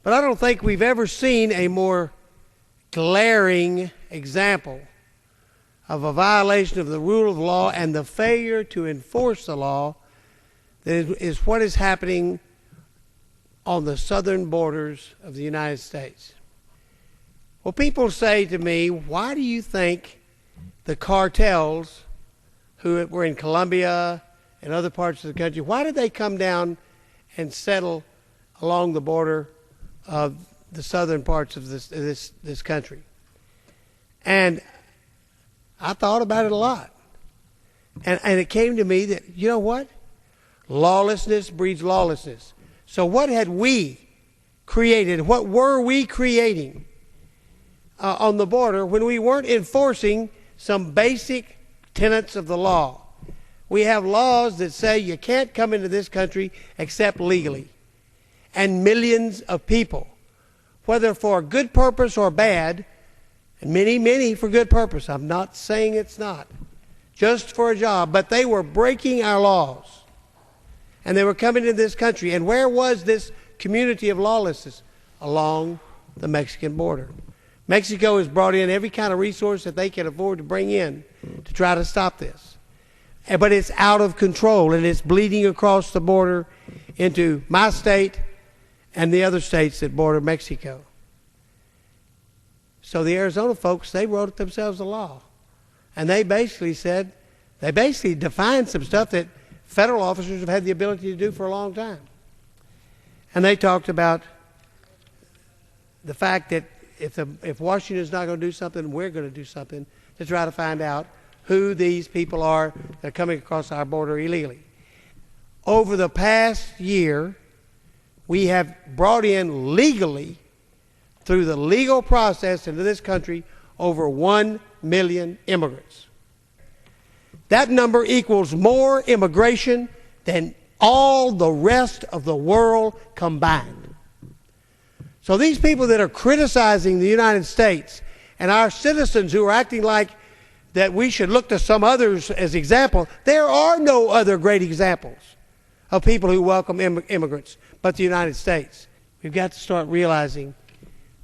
But I don't think we've ever seen a more glaring example of a violation of the rule of law and the failure to enforce the law that is what is happening on the southern borders of the United States. Well, people say to me, why do you think the cartels who were in Colombia and other parts of the country, why did they come down and settle along the border of the southern parts of this country? And I thought about it a lot. And it came to me that, you know what? Lawlessness breeds lawlessness. So what had we created? What were we creating on the border when we weren't enforcing some basic tenets of the law? We have laws that say you can't come into this country except legally. And millions of people, whether for good purpose or bad, and many for good purpose, I'm not saying it's not, just for a job, but they were breaking our laws. And they were coming into this country. And where was this community of lawlessness? Along the Mexican border. Mexico has brought in every kind of resource that they can afford to bring in to try to stop this. But it's out of control, and it's bleeding across the border into my state and the other states that border Mexico. So the Arizona folks, they wrote themselves a law. And they basically defined some stuff that federal officers have had the ability to do for a long time. And they talked about the fact that if Washington's not going to do something, we're going to do something to try to find out who these people are that are coming across our border illegally. Over the past year, we have brought in legally, through the legal process into this country, over 1 million immigrants. That number equals more immigration than all the rest of the world combined. So these people that are criticizing the United States and our citizens who are acting like that we should look to some others as example, there are no other great examples of people who welcome immigrants but the United States. We've got to start realizing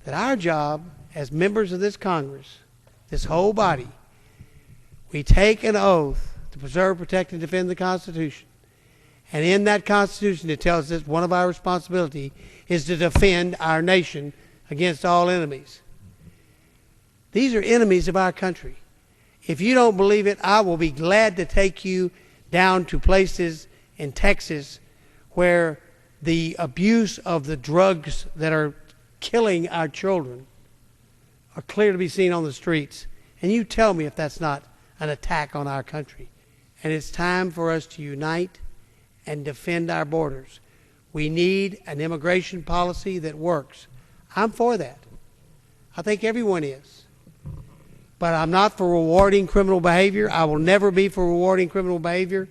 that our job as members of this Congress, this whole body, we take an oath to preserve, protect, and defend the Constitution. And in that Constitution, it tells us one of our responsibilities is to defend our nation against all enemies. These are enemies of our country. If you don't believe it, I will be glad to take you down to places in Texas where the abuse of the drugs that are killing our children are clear to be seen on the streets. And you tell me if that's not an attack on our country. And it's time for us to unite and defend our borders. We need an immigration policy that works. I'm for that. I think everyone is. But I'm not for rewarding criminal behavior. I will never be for rewarding criminal behavior.